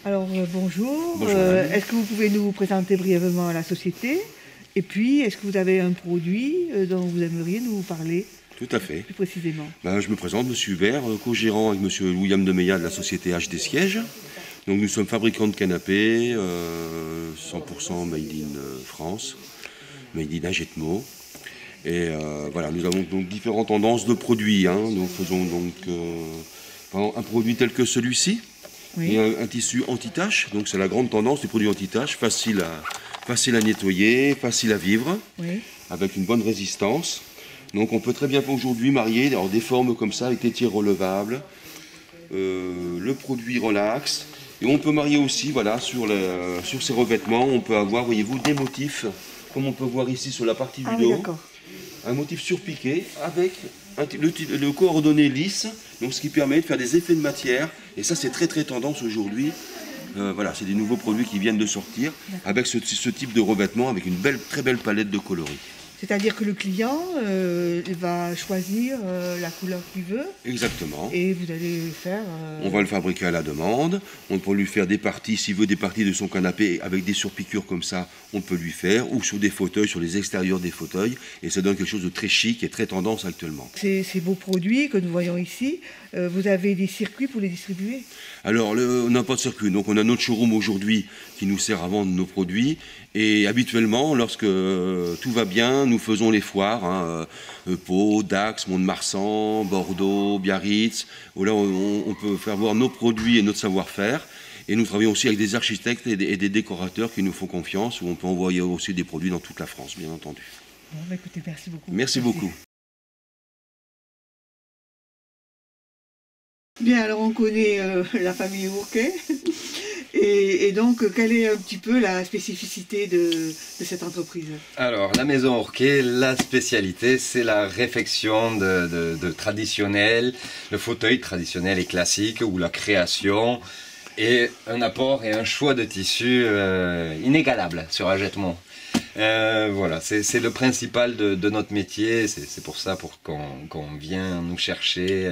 Alors bonjour, Bonjour, madame. est-ce que vous pouvez nous présenter brièvement la société? Et puis, est-ce que vous avez un produit dont vous aimeriez nous parler Tout à fait. plus précisément? Je me présente, Monsieur Hubert, co-gérant avec Monsieur William Demeillat de la société HD Siège. Donc nous sommes fabricants de canapés, 100% made in France, made in Agetmo. Et voilà, nous avons donc différentes tendances de produits. Nous faisons donc par exemple, un produit tel que celui-ci, Oui. et un tissu anti-tache. Donc c'est la grande tendance des produits anti-tache, facile à nettoyer, facile à vivre, Oui. avec une bonne résistance. Donc on peut très bien aujourd'hui marier alors, des formes comme ça avec des tirs relevables, le produit relax. Et on peut marier aussi, voilà, sur ces revêtements, on peut avoir, voyez-vous, des motifs, comme on peut voir ici sur la partie Ah du oui, dos. d'accord. Un motif surpiqué avec le coordonné lisse, donc ce qui permet de faire des effets de matière. Et ça, c'est très tendance aujourd'hui. Voilà, c'est des nouveaux produits qui viennent de sortir avec ce type de revêtement, avec une très belle palette de coloris. C'est-à-dire que le client va choisir la couleur qu'il veut Exactement. et vous allez faire... On va le fabriquer à la demande. On peut lui faire des parties, s'il veut des parties de son canapé avec des surpiqûres comme ça, on peut lui faire, ou sur des fauteuils, sur les extérieurs des fauteuils. Et ça donne quelque chose de très chic et très tendance actuellement. Ces beaux produits que nous voyons ici, vous avez des circuits pour les distribuer? Alors, on n'a pas de circuit. Donc, on a notre showroom aujourd'hui qui nous sert à vendre nos produits. Et habituellement, lorsque tout va bien, nous faisons les foires. Pau, Dax, Mont-de-Marsan, Bordeaux, Biarritz. Où là, on peut faire voir nos produits et notre savoir-faire. Et nous travaillons aussi avec des architectes et des décorateurs qui nous font confiance. Où on peut envoyer aussi des produits dans toute la France, bien entendu. Bon, bah, écoutez, merci beaucoup. Merci beaucoup. Bien, alors on connaît la famille Ourquet. Et donc, quelle est un petit peu la spécificité de cette entreprise? Alors, la maison Ourquet, la spécialité, c'est la réfection de traditionnel, le fauteuil traditionnel et classique, ou la création, et un apport et un choix de tissu inégalable sur Agetmo. Voilà, c'est le principal de notre métier, c'est pour ça qu'on vient nous chercher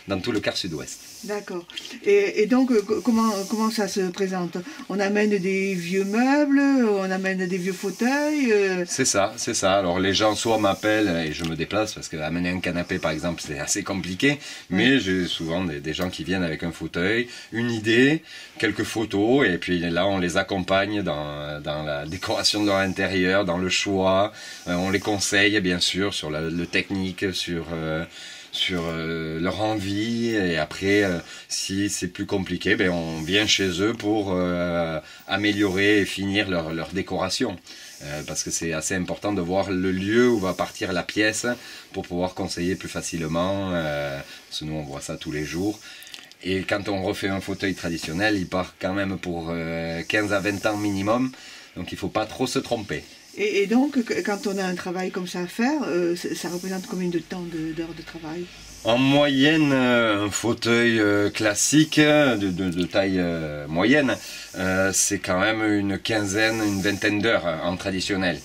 dans tout le quart sud-ouest. D'accord. Et donc, comment ça se présente? On amène des vieux meubles, on amène des vieux fauteuils C'est ça, c'est ça. Alors les gens soit m'appellent et je me déplace parce que amener un canapé par exemple c'est assez compliqué, mais j'ai souvent des gens qui viennent avec un fauteuil, une idée, quelques photos et puis là on les accompagne dans la décoration de leur intérieur, dans le choix, on les conseille bien sûr sur le technique, sur leur envie et après si c'est plus compliqué ben on vient chez eux pour améliorer et finir leur décoration parce que c'est assez important de voir le lieu où va partir la pièce pour pouvoir conseiller plus facilement parce que nous on voit ça tous les jours. Et quand on refait un fauteuil traditionnel il part quand même pour 15 à 20 ans minimum, donc il ne faut pas trop se tromper. Et donc, quand on a un travail comme ça à faire, ça représente combien de temps, d'heures de travail? En moyenne, un fauteuil classique de taille moyenne, c'est quand même une quinzaine, une vingtaine d'heures en traditionnel.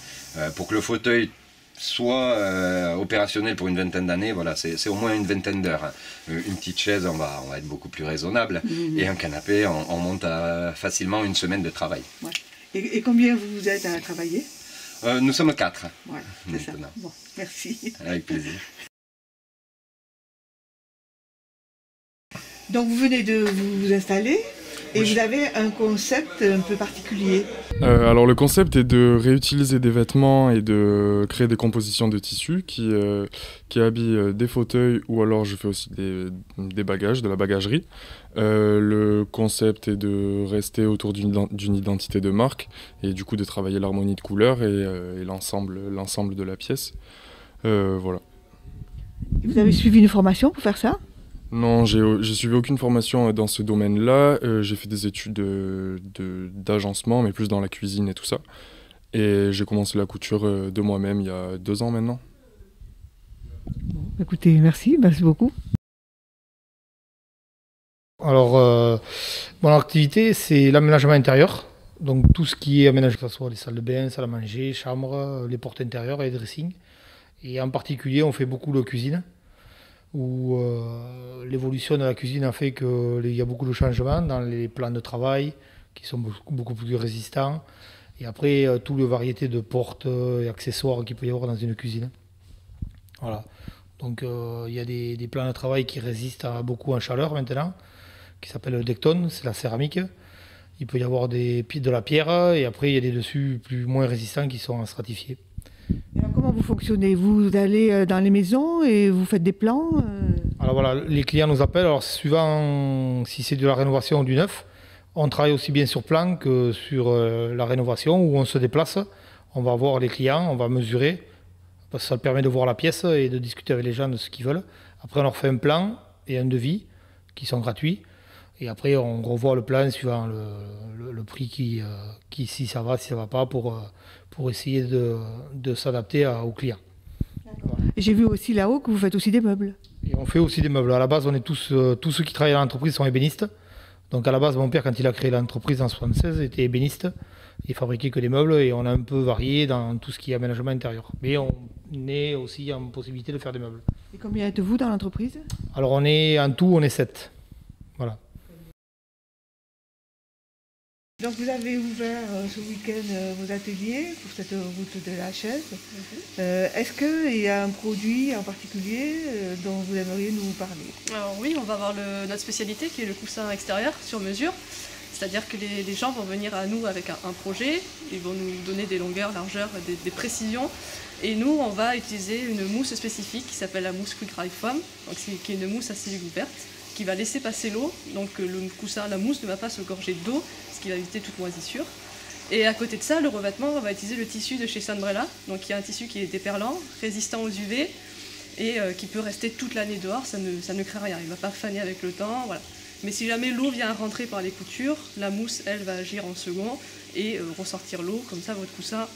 Pour que le fauteuil soit opérationnel pour une vingtaine d'années, voilà, c'est au moins une vingtaine d'heures. Une petite chaise, on va être beaucoup plus raisonnable. Et un canapé, on monte à facilement une semaine de travail. Ouais. Et combien vous êtes à travailler? Nous sommes 4. Voilà, c'est ça. Bon, merci. Avec plaisir. Donc vous venez de vous installer et vous avez un concept un peu particulier. Alors le concept est de réutiliser des vêtements et de créer des compositions de tissus qui habillent des fauteuils ou alors je fais aussi des bagages, de la bagagerie. Le concept est de rester autour d'une identité de marque et du coup de travailler l'harmonie de couleurs et l'ensemble de la pièce. Voilà. Vous avez suivi une formation pour faire ça? Non, j'ai suivi aucune formation dans ce domaine-là. J'ai fait des études d'agencement, mais plus dans la cuisine et tout ça. Et j'ai commencé la couture de moi-même il y a 2 ans maintenant. Bon, écoutez, merci beaucoup. Alors, mon activité, c'est l'aménagement intérieur. Donc tout ce qui est aménagement, que ce soit les salles de bain, salles à manger, chambres, les portes intérieures et les dressings. Et en particulier, on fait beaucoup de cuisine, où l'évolution de la cuisine a fait qu'il y a beaucoup de changements dans les plans de travail qui sont beaucoup plus résistants. Et après, toutes les variétés de portes et accessoires qu'il peut y avoir dans une cuisine. Voilà. Donc il y a des plans de travail qui résistent beaucoup en chaleur maintenant, qui s'appellent le Decton, c'est la céramique. Il peut y avoir de la pierre et après il y a des dessus moins résistants qui sont stratifiés. Et alors, comment vous fonctionnez? Vous allez dans les maisons et vous faites des plans Alors voilà, les clients nous appellent, alors suivant si c'est de la rénovation ou du neuf, on travaille aussi bien sur plan que sur la rénovation où on se déplace, on va voir les clients, on va mesurer, parce que ça permet de voir la pièce et de discuter avec les gens de ce qu'ils veulent. Après on leur fait un plan et un devis qui sont gratuits. Et après, on revoit le plan suivant le prix si ça va, si ça ne va pas, pour essayer de s'adapter aux clients. J'ai vu aussi là-haut que vous faites aussi des meubles. Et on fait aussi des meubles. À la base, on est tous ceux qui travaillent dans l'entreprise sont ébénistes. Donc à la base, mon père, quand il a créé l'entreprise en 1976, était ébéniste. Il fabriquait que des meubles et on a un peu varié dans tout ce qui est aménagement intérieur. Mais on est aussi en possibilité de faire des meubles. Et combien êtes-vous dans l'entreprise? Alors en tout, on est 7. Voilà. Donc vous avez ouvert ce week-end vos ateliers pour cette route de la chaise. Est-ce qu'il y a un produit en particulier dont vous aimeriez nous parler? Alors oui, on va avoir notre spécialité qui est le coussin extérieur sur mesure. C'est-à-dire que les gens vont venir à nous avec un projet, ils vont nous donner des longueurs, largeurs, des précisions. Et nous, on va utiliser une mousse spécifique qui s'appelle la mousse Quick Dry Foam, donc qui est une mousse à cellule ouverte, qui va laisser passer l'eau. Donc le coussin, la mousse ne va pas se gorger d'eau, ce qui va éviter toute moisissure. Et à côté de ça, le revêtement, on va utiliser le tissu de chez Sunbrella, donc il y a un tissu qui est déperlant, résistant aux UV et qui peut rester toute l'année dehors, ça ne crée rien, il ne va pas faner avec le temps, voilà. Mais si jamais l'eau vient rentrer par les coutures, la mousse, elle, va agir en second et ressortir l'eau, comme ça votre coussin,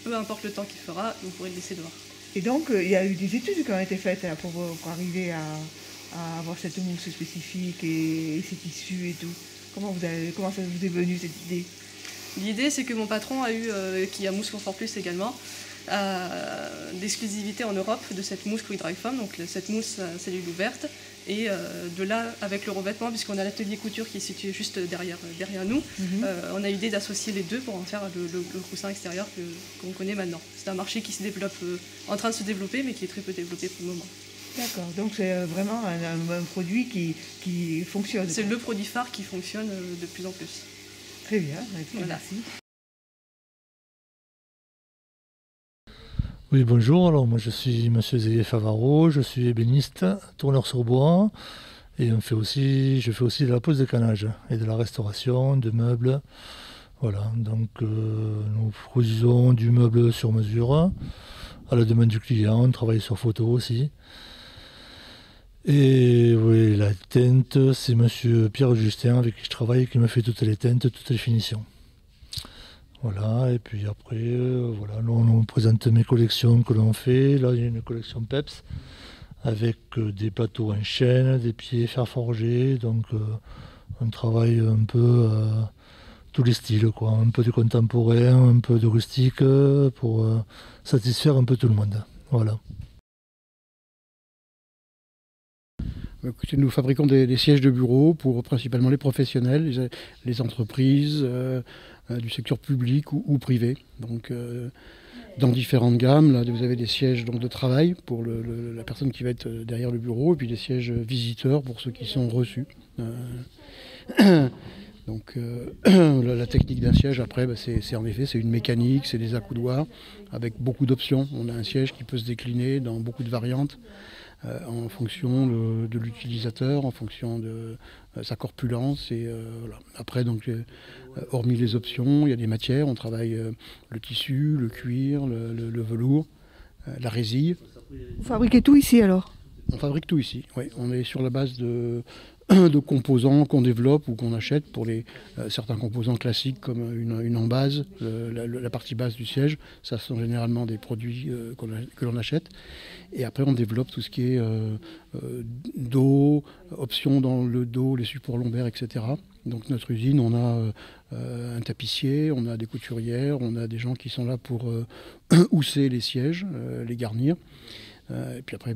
peu importe le temps qu'il fera, vous pourrez le laisser dehors. Et donc, il y a eu des études qui ont été faites pour arriver à avoir cette mousse spécifique et ces tissus et tout. Comment ça vous est venu cette idée? L'idée, c'est que mon patron a eu, qui a Mousse Confort Plus également, l'exclusivité en Europe de cette mousse Quick Dry Foam, donc cette mousse à cellule ouverte. Et de là, avec le revêtement, puisqu'on a l'atelier couture qui est situé juste derrière nous, on a l'idée d'associer les deux pour en faire le coussin extérieur qu'on connaît maintenant. C'est un marché qui se développe, en train de se développer, mais qui est très peu développé pour le moment. D'accord, donc c'est vraiment un produit qui fonctionne. C'est le produit phare qui fonctionne de plus en plus. Très bien, Voilà. merci. Oui, bonjour. Alors, moi, je suis Monsieur Zélier Favaro, je suis ébéniste, tourneur sur bois, et je fais aussi de la pose de canage et de la restauration de meubles. Voilà, donc nous produisons du meuble sur mesure, à la demande du client, on travaille sur photo aussi. Et oui, la teinte, c'est Monsieur Pierre Justin avec qui je travaille, qui me fait toutes les teintes, toutes les finitions. Voilà, et puis après, voilà, là on présente mes collections que l'on fait. Là, il y a une collection PEPS avec des plateaux en chêne, des pieds fer forgés. Donc, on travaille un peu tous les styles, quoi. Un peu de contemporain, un peu de rustique, pour satisfaire un peu tout le monde. Voilà. Écoutez, nous fabriquons des sièges de bureau pour principalement les professionnels, les entreprises du secteur public ou privé. Donc, dans différentes gammes, là, vous avez des sièges donc, de travail pour la personne qui va être derrière le bureau, et puis des sièges visiteurs pour ceux qui sont reçus. Donc, la technique d'un siège, après, c'est en effet c'est une mécanique, c'est des accoudoirs avec beaucoup d'options. On a un siège qui peut se décliner dans beaucoup de variantes. En fonction de l'utilisateur, en fonction de sa corpulence. Et, voilà. Après, donc, hormis les options, il y a des matières. On travaille le tissu, le cuir, le velours, la résille. Vous fabriquez tout ici alors? On fabrique tout ici, oui. On est sur la base de composants qu'on développe ou qu'on achète pour certains composants classiques comme une embase, la partie basse du siège. Ça sont généralement des produits que l'on achète. Et après on développe tout ce qui est dos, options dans le dos, les supports lombaires, etc. Donc notre usine, on a un tapissier, on a des couturières, on a des gens qui sont là pour housser les sièges, les garnir. Et puis après,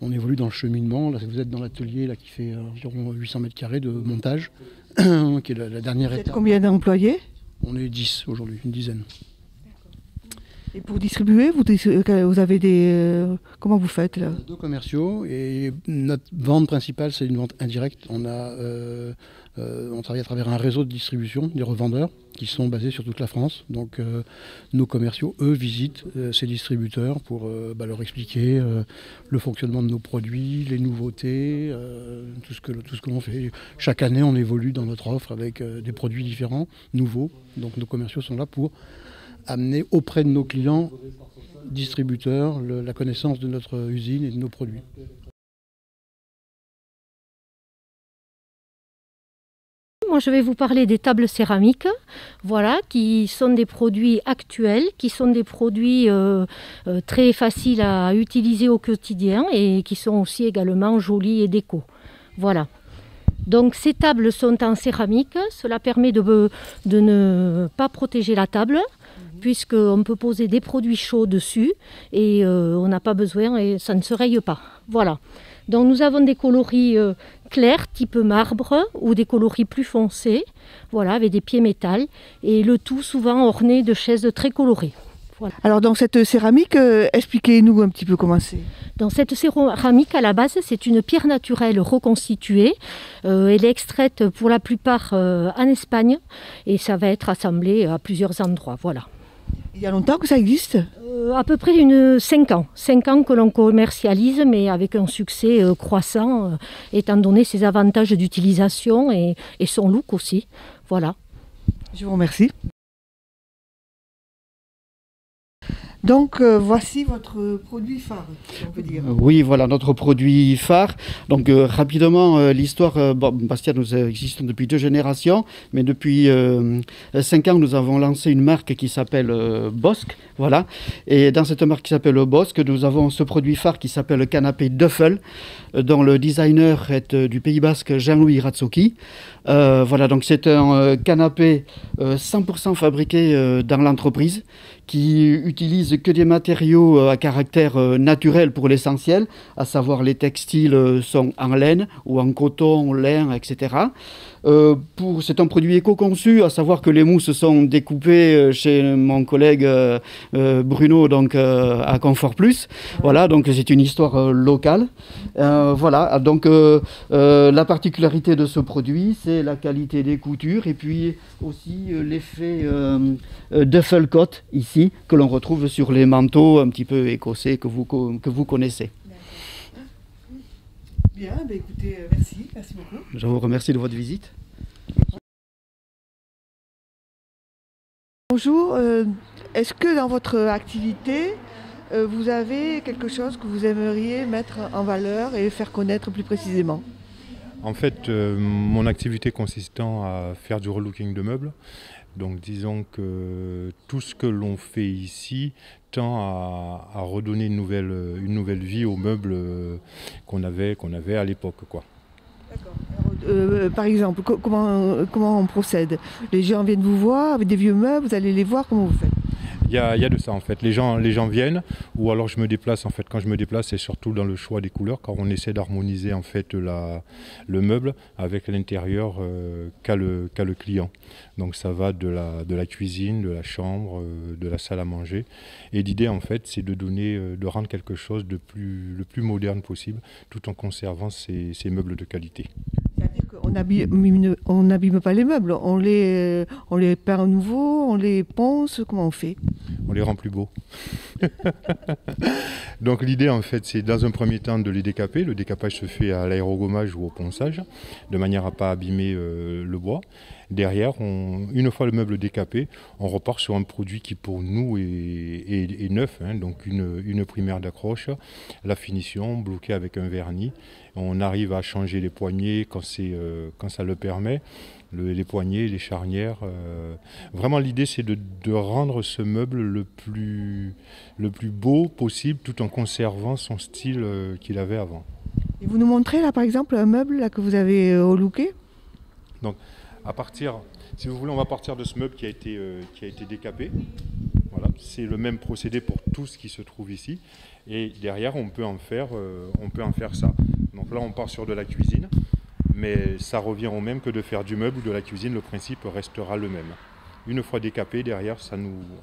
on évolue dans le cheminement. Là, vous êtes dans l'atelier qui fait environ 800 mètres carrés de montage, qui est la dernière étape. Combien d'employés? On est 10 aujourd'hui, une dizaine. Et pour distribuer, vous avez des... comment vous faites là? 2 commerciaux et notre vente principale, c'est une vente indirecte. On travaille à travers un réseau de distribution, des revendeurs qui sont basés sur toute la France. Donc nos commerciaux, eux, visitent ces distributeurs pour leur expliquer le fonctionnement de nos produits, les nouveautés, tout ce que l'on fait. Chaque année, on évolue dans notre offre avec des produits différents, nouveaux. Donc nos commerciaux sont là pour amener auprès de nos clients distributeurs la connaissance de notre usine et de nos produits. Moi, je vais vous parler des tables céramiques, voilà, qui sont des produits actuels, qui sont des produits très faciles à utiliser au quotidien et qui sont aussi également jolis et déco. Voilà. Donc ces tables sont en céramique, cela permet de ne pas protéger la table, puisqu'on peut poser des produits chauds dessus et on n'a pas besoin et ça ne se raye pas. Voilà. Donc nous avons des coloris clairs type marbre ou des coloris plus foncés, voilà, avec des pieds métal et le tout souvent orné de chaises très colorées. Voilà. Alors dans cette céramique, expliquez-nous un petit peu comment c'est. Dans cette céramique, à la base, c'est une pierre naturelle reconstituée. Elle est extraite pour la plupart en Espagne et ça va être assemblé à plusieurs endroits. Voilà. Il y a longtemps que ça existe? À peu près 5 ans. 5 ans que l'on commercialise, mais avec un succès croissant, étant donné ses avantages d'utilisation et son look aussi. Voilà. Je vous remercie. Donc voici votre produit phare, si on peut dire. Oui, voilà notre produit phare. Donc rapidement, l'histoire, Bastia, nous existons depuis 2 générations, mais depuis 5 ans, nous avons lancé une marque qui s'appelle Bosque. Voilà. Et dans cette marque qui s'appelle Bosque, nous avons ce produit phare qui s'appelle le canapé Duffel, dont le designer est du Pays Basque Jean-Louis Ratsoki. Voilà, donc c'est un canapé 100% fabriqué dans l'entreprise, qui utilise que des matériaux à caractère naturel pour l'essentiel, à savoir les textiles sont en laine ou en coton, lin, etc. C'est un produit éco-conçu, à savoir que les mousses sont découpées chez mon collègue Bruno, donc à Confort Plus. Voilà, donc c'est une histoire locale. Voilà, donc la particularité de ce produit, c'est la qualité des coutures et puis aussi l'effet duffel coat ici, que l'on retrouve sur les manteaux un petit peu écossais que vous connaissez. Bien, écoutez, merci beaucoup. Je vous remercie de votre visite. Bonjour, est-ce que dans votre activité, vous avez quelque chose que vous aimeriez mettre en valeur et faire connaître plus précisément? En fait, mon activité consistant à faire du relooking de meubles. Donc disons que tout ce que l'on fait ici tend à redonner une nouvelle vie aux meubles qu'on avait à l'époque, quoi. D'accord. Par exemple, comment on procède? Les gens viennent vous voir avec des vieux meubles, vous allez les voir, comment vous faites? Il y a de ça en fait. Les gens viennent, ou alors je me déplace en fait. Quand je me déplace, c'est surtout dans le choix des couleurs, car on essaie d'harmoniser en fait le meuble avec l'intérieur qu'a le client. Donc ça va de la cuisine, de la chambre, de la salle à manger. Et l'idée en fait, c'est de rendre quelque chose le plus moderne possible, tout en conservant ces meubles de qualité. C'est-à-dire qu'on n'abîme pas les meubles, on les peint à nouveau, on les ponce, comment on fait? On les rend plus beaux. Donc l'idée en fait, c'est dans un premier temps de les décaper. Le décapage se fait à l'aérogommage ou au ponçage, de manière à ne pas abîmer le bois. Derrière, une fois le meuble décapé, on repart sur un produit qui pour nous est neuf, hein, donc une primaire d'accroche, la finition, bloquée avec un vernis. On arrive à changer les poignées quand ça le permet, les poignées, les charnières. Vraiment l'idée c'est de rendre ce meuble le plus beau possible tout en conservant son style qu'il avait avant. Et vous nous montrez là par exemple un meuble là, que vous avez relooké? Donc, si vous voulez, on va partir de ce meuble qui a été décapé. Voilà, c'est le même procédé pour tout ce qui se trouve ici. Et derrière, on peut en faire ça. Donc là, on part sur de la cuisine, mais ça revient au même que de faire du meuble ou de la cuisine. Le principe restera le même. Une fois décapé, derrière,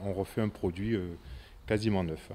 on refait un produit quasiment neuf.